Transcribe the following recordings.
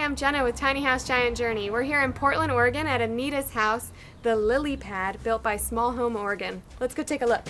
I'm Jenna with Tiny House Giant Journey. We're here in Portland, Oregon at Anita's house, the Lilypad, built by Small Home Oregon. Let's go take a look.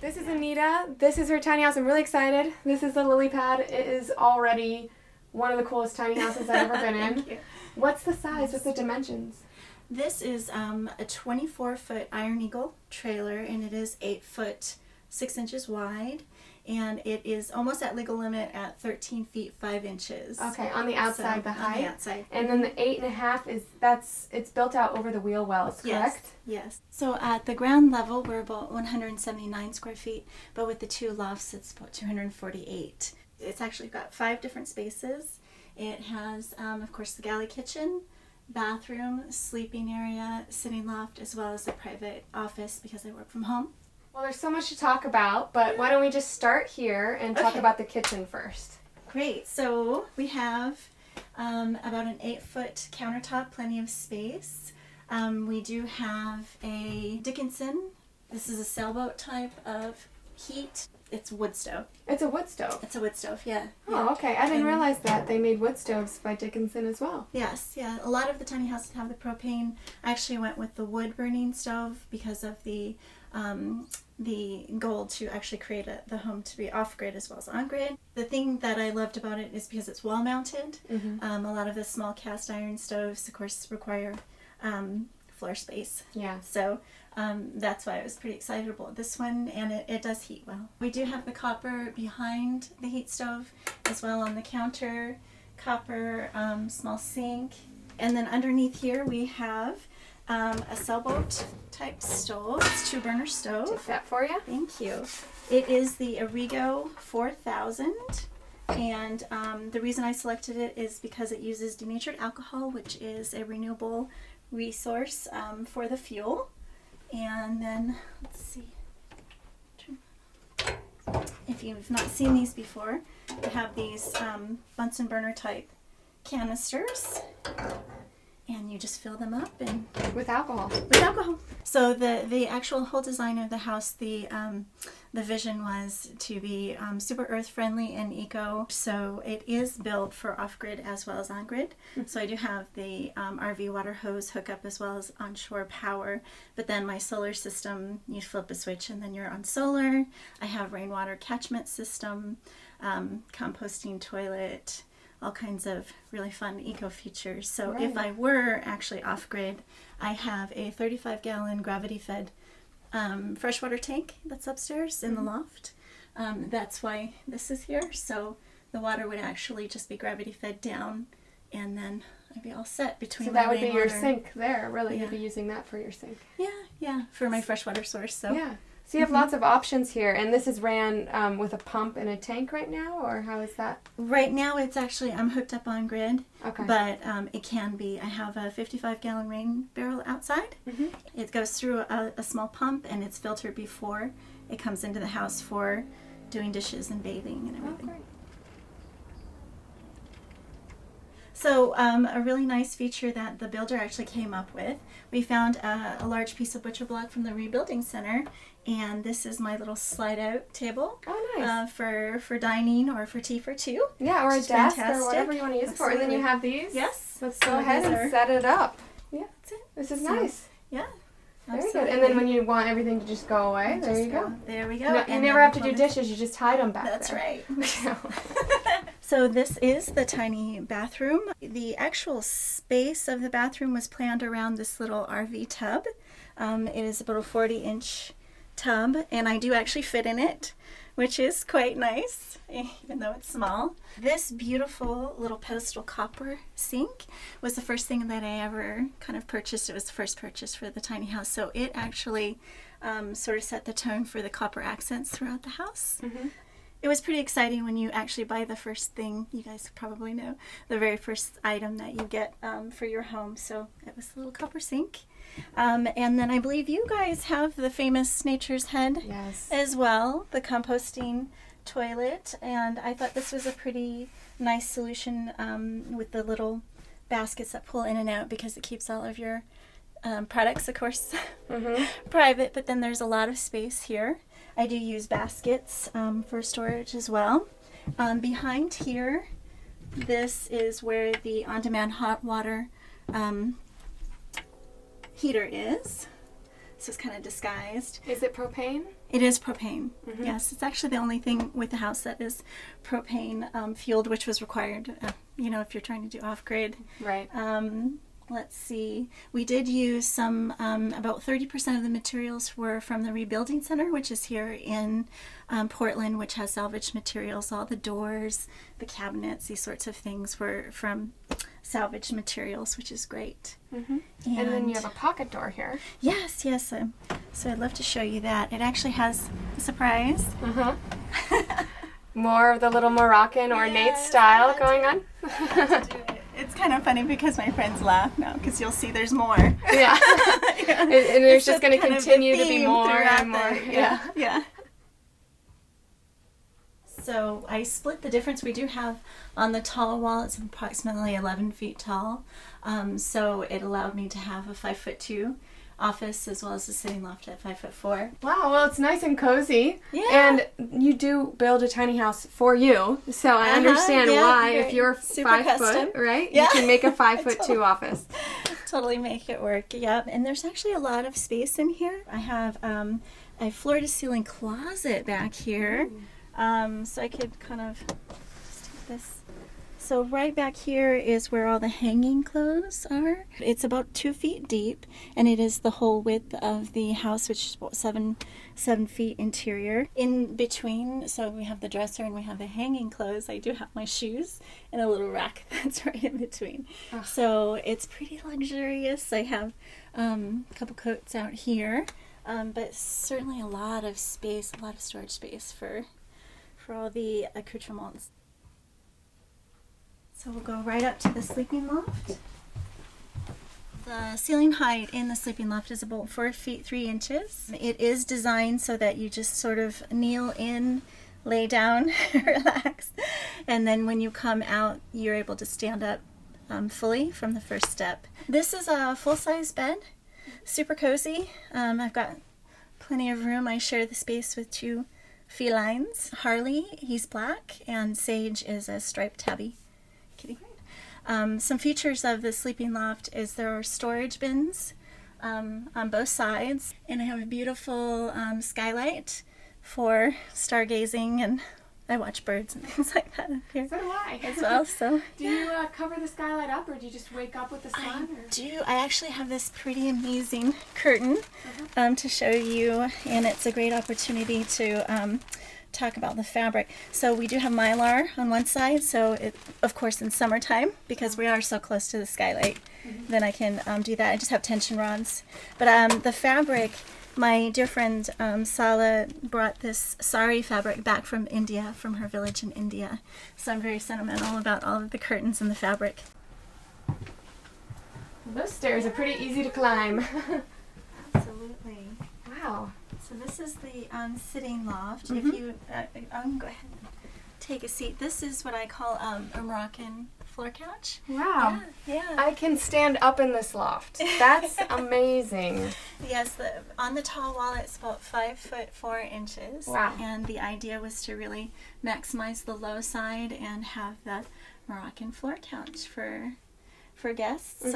This is Anita. This is her tiny house. I'm really excited. This is the Lilypad. It is already one of the coolest tiny houses I've ever been in. Thank you. What's the size? What's the dimensions? This is a 24-foot Iron Eagle trailer, and it is 8 foot 6 inches wide, and it is almost at legal limit at 13 feet 5 inches. Okay, on the outside, the height. On the outside. And then the 8.5 it's built out over the wheel wells, correct? Yes. So at the ground level, we're about 179 square feet, but with the 2 lofts, it's about 248. It's actually got 5 different spaces. It has, of course, the galley kitchen, bathroom, sleeping area, sitting loft, as well as a private office because I work from home. Well, there's so much to talk about, but why don't we just start here and talk Okay. about the kitchen first? Great. So we have about an 8-foot countertop, plenty of space. We do have a Dickinson. This is a sailboat type of heat. It's wood stove. It's a wood stove. It's a wood stove, yeah. Oh, okay. I didn't realize that they made wood stoves by Dickinson as well. Yes, yeah. A lot of the tiny houses have the propane. I actually went with the wood burning stove because of the goal to actually create the home to be off-grid as well as on-grid. The thing that I loved about it is because it's wall-mounted. Mm-hmm. A lot of the small cast iron stoves, of course, require floor space. Yeah. So that's why I was pretty excited about this one, and it does heat well. We do have the copper behind the heat stove as well on the counter, copper small sink, and then underneath here we have a sailboat type stove. It's 2-burner stove. Take that for you. Thank you. It is the Origo 4000. And the reason I selected it is because it uses denatured alcohol, which is a renewable resource for the fuel. And then, let's see, if you've not seen these before, we have these Bunsen burner type canisters, and you just fill them up and With alcohol. with alcohol. So the actual whole design of the house, the vision was to be super earth friendly and eco. So it is built for off-grid as well as on-grid. So I do have the RV water hose hookup as well as onshore power. But then my solar system, you flip a switch and then you're on solar. I have rainwater catchment system, composting toilet, all kinds of really fun eco features. So Right. if I were actually off-grid, I have a 35-gallon gravity-fed freshwater tank that's upstairs in the loft. That's why this is here. So the water would actually just be gravity-fed down, and then I'd be all set between So that my would be your rainwater. sink there, really. You'd Yeah. be using that for your sink. Yeah, for my freshwater source. So Yeah. So you have lots of options here, and this is ran with a pump and a tank right now, or how is that? right now it's actually, I'm hooked up on grid. Okay. But it can be. I have a 55-gallon rain barrel outside. Mhm. It goes through a small pump, and it's filtered before it comes into the house for doing dishes and bathing and Oh, everything. great. So a really nice feature that the builder actually came up with, we found a large piece of butcher block from the rebuilding center, and this is my little slide-out table. Oh, nice. For dining or for tea for two. Yeah, or a It's desk or fantastic. whatever you want to use it for. And then you have these. Yes. Let's So go ahead these and are- set it up. Yeah. That's it. This is So, nice. Yeah. Very good. absolutely. And then when you want everything to just go away, there Just you go. There we go. No, you And never then have to do when dishes. You just hide them back That's there. right. right. So this is the tiny bathroom. The actual space of the bathroom was planned around this little RV tub. It is about a 40-inch tub, and I do actually fit in it, which is quite nice, even though it's small. This beautiful little pedestal copper sink was the first thing that I ever kind of purchased. It was the first purchase for the tiny house, so it actually sort of set the tone for the copper accents throughout the house. Mhm. It was pretty exciting when you actually buy the first thing. You guys probably know the very first item that you get for your home. So it was a little copper sink. And then I believe you guys have the famous Nature's Head Yes. as well, the composting toilet, and I thought this was a pretty nice solution with the little baskets that pull in and out, because it keeps all of your products, of course, private, but then there's a lot of space here. I do use baskets for storage as well. Behind here, this is where the on-demand hot water heater is. So it's kind of disguised. Is it propane? It is propane. Yes, it's actually the only thing with the house that is propane fueled, which was required, if you're trying to do off-grid. Right. Let's see. We did use some, about 30% of the materials were from the Rebuilding Center, which is here in Portland, which has salvaged materials. All the doors, the cabinets, these sorts of things were from salvaged materials, which is great. And then you have a pocket door here. Yes. So I'd love to show you that. It actually has a surprise. More of the little Moroccan ornate style going on. It's kind of funny because my friends laugh now, because you'll see there's more. Yeah. And there's just going to continue to be more and more. Yeah. So I split the difference. We do have on the tall wall, it's approximately 11 feet tall. So it allowed me to have a 5'2" office, as well as a sitting loft at 5'4". Wow, well, it's nice and cozy. Yeah. And you do build a tiny house for you, so I understand why, if you're super 5 custom. foot, right? Yeah. You can make a 5'2" office. Totally make it work. Yep. And there's actually a lot of space in here. I have a floor-to-ceiling closet back here, so I could kind of just take this. So right back here is where all the hanging clothes are. It's about 2 feet deep, and it is the whole width of the house, which is about 7 feet interior. In between, so we have the dresser and we have the hanging clothes. I do have my shoes and a little rack that's right in between. So it's pretty luxurious. I have a couple coats out here, but certainly a lot of space, a lot of storage space for all the accoutrements. So we'll go right up to the sleeping loft. The ceiling height in the sleeping loft is about 4 feet 3 inches. It is designed so that you just sort of kneel in, lay down, relax, and then when you come out, you're able to stand up fully from the first step. This is a full-size bed, super cozy. I've got plenty of room. I share the space with 2 felines. Harley, he's black, and Sage is a striped tabby kitty. Some features of the sleeping loft is there are storage bins on both sides, and I have a beautiful skylight for stargazing, and I watch birds and things like that up here. So do I. As well. So do you cover the skylight up, or do you just wake up with the sun? I actually have this pretty amazing curtain to show you, and it's a great opportunity to talk about the fabric. So we do have Mylar on one side, so it, of course, in summertime, because we are so close to the skylight, then I can do that. I just have tension rods. But the fabric, my dear friend Sala brought this sari fabric back from India, from her village in India. So I'm very sentimental about all of the curtains and the fabric. Those stairs are pretty easy to climb. Absolutely. Wow. So this is the sitting loft. If you, go ahead and take a seat. This is what I call a Moroccan floor couch. Wow. Yeah. I can stand up in this loft. That's amazing. Yes, on the tall wall it's about 5'4". Wow. And the idea was to really maximize the low side and have that Moroccan floor couch for guests.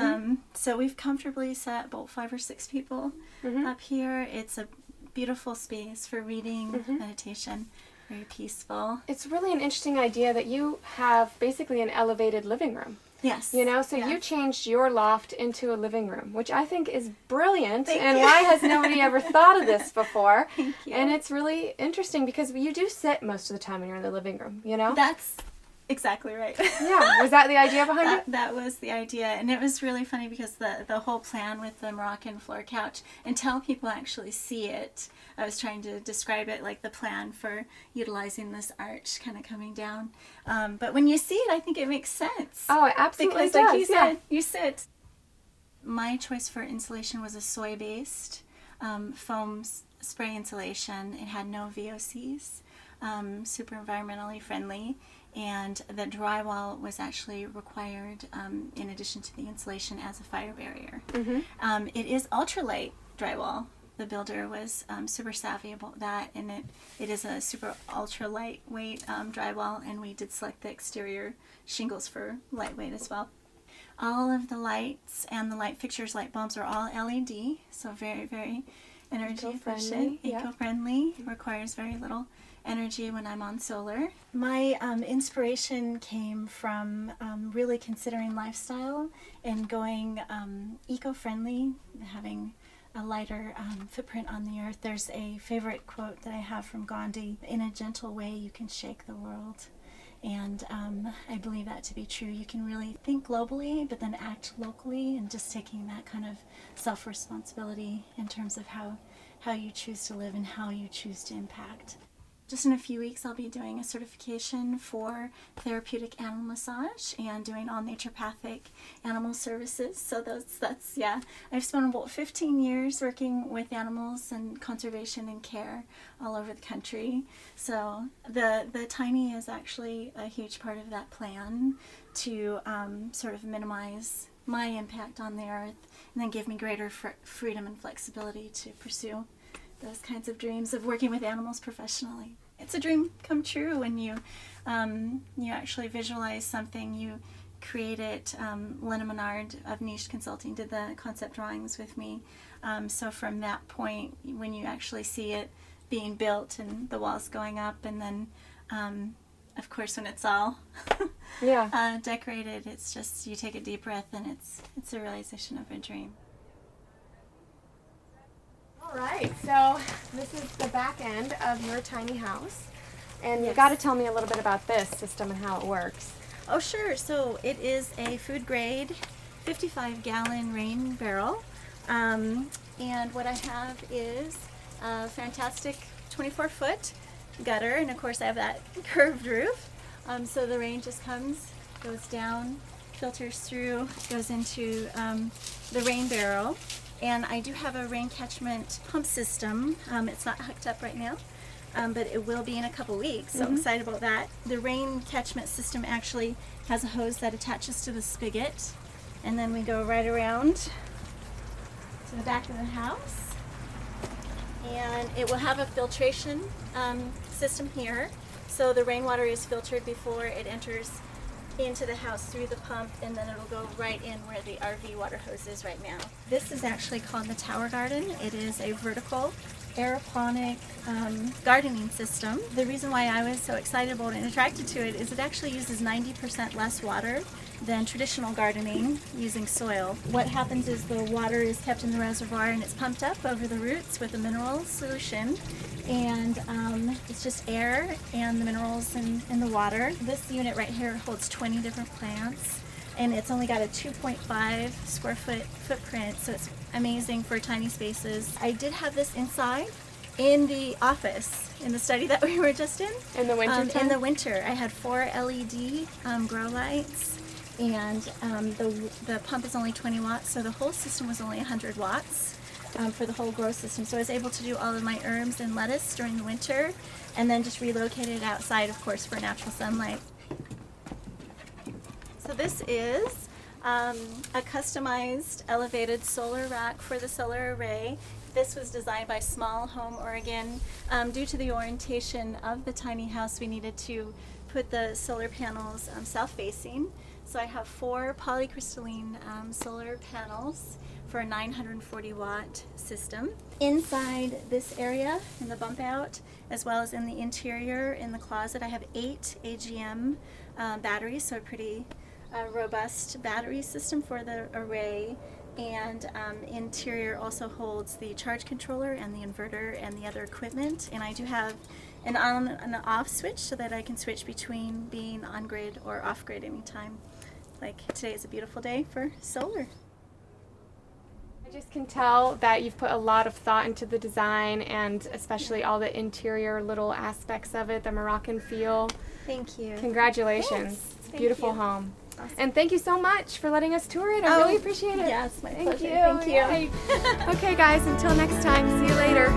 So we've comfortably sat about 5 or 6 people up here. It's a beautiful space for reading, meditation, very peaceful. It's really an interesting idea that you have basically an elevated living room. Yes. You know, so you changed your loft into a living room, which I think is brilliant. Thank and you. why has nobody ever thought of this before? Thank you. And it's really interesting because you do sit most of the time when you're in the living room, you know? That's exactly right. Yeah. Was that the idea behind it? That was the idea, and it was really funny because the whole plan with the Moroccan floor couch, until people actually see it, I was trying to describe it like the plan for utilizing this arch kind of coming down. But when you see it, I think it makes sense. Oh, it absolutely because, does. like you said, you sit. My choice for insulation was a soy-based foam spray insulation. It had no VOCs. super environmentally friendly. And the drywall was actually required in addition to the insulation as a fire barrier. It is ultralight drywall. The builder was super savvy about that, and it is a super ultra lightweight drywall, and we did select the exterior shingles for lightweight as well. All of the lights and the light fixtures, light bulbs are all LED, so very, very energy efficient, eco-friendly, requires very little energy when I'm on solar. My inspiration came from really considering lifestyle and going eco-friendly, having a lighter footprint on the earth. There's a favorite quote that I have from Gandhi: "In a gentle way you can shake the world." And I believe that to be true. You can really think globally, but then act locally, and just taking that kind of self-responsibility in terms of how you choose to live and how you choose to impact. Just in a few weeks, I'll be doing a certification for therapeutic animal massage and doing all naturopathic animal services. So I've spent about 15 years working with animals and conservation and care all over the country. So the tiny is actually a huge part of that plan to sort of minimize my impact on the earth and then give me greater freedom and flexibility to pursue those kinds of dreams of working with animals professionally. It's a dream come true when you actually visualize something, you create it. Lena Menard of Niche Consulting did the concept drawings with me. So from that point, when you actually see it being built and the walls going up, and then of course when it's all decorated, it's just, you take a deep breath and it's a realization of a dream. All right, so this is the back end of your tiny house, and you got to tell me a little bit about this system and how it works. Oh, sure. So it is a food grade 55-gallon rain barrel, and what I have is a fantastic 24-foot gutter, and of course I have that curved roof. So the rain just comes, goes down, filters through, goes into the rain barrel. And I do have a rain catchment pump system. It's not hooked up right now, but it will be in a couple weeks, so I'm excited about that. The rain catchment system actually has a hose that attaches to the spigot, and then we go right around to the back of the house. And it will have a filtration system here, so the rainwater is filtered before it enters into the house through the pump, and then it'll go right in where the RV water hose is right now. This is actually called the Tower Garden. It is a vertical aeroponic gardening system. The reason why I was so excited about it and attracted to it is it actually uses 90% less water than traditional gardening using soil. What happens is the water is kept in the reservoir and it's pumped up over the roots with a mineral solution, and it's just air and the minerals in the water. This unit right here holds 20 different plants, and it's only got a 2.5 square foot footprint, so it's amazing for tiny spaces. I did have this inside in the office, in the study that we were just in. In the winter time? In the winter. I had 4 LED grow lights, and the pump is only 20 watts, so the whole system was only 100 watts. For the whole grow system. So I was able to do all of my herbs and lettuce during the winter, and then just relocate it outside, of course, for natural sunlight. So this is a customized elevated solar rack for the solar array. This was designed by Small Home Oregon. Due to the orientation of the tiny house, we needed to put the solar panels south-facing. So I have 4 polycrystalline solar panels for a 940 watt system. Inside this area, in the bump out, as well as in the interior, in the closet, I have 8 AGM batteries, so a pretty robust battery system for the array. And interior also holds the charge controller and the inverter and the other equipment. And I do have an on and off switch so that I can switch between being on grid or off grid anytime. Like today is a beautiful day for solar. I just can tell that you've put a lot of thought into the design, and especially all the interior little aspects of it, the Moroccan feel. Thank you. Congratulations. Yes, It's a beautiful you. home. Awesome. And thank you so much for letting us tour it. I really appreciate it. Yes, my Thank pleasure. you. Thank you. Yay. Okay, guys, until next time. See you later.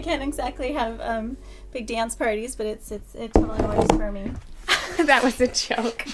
can't exactly have big dance parties, but it totally works for me. That was a joke.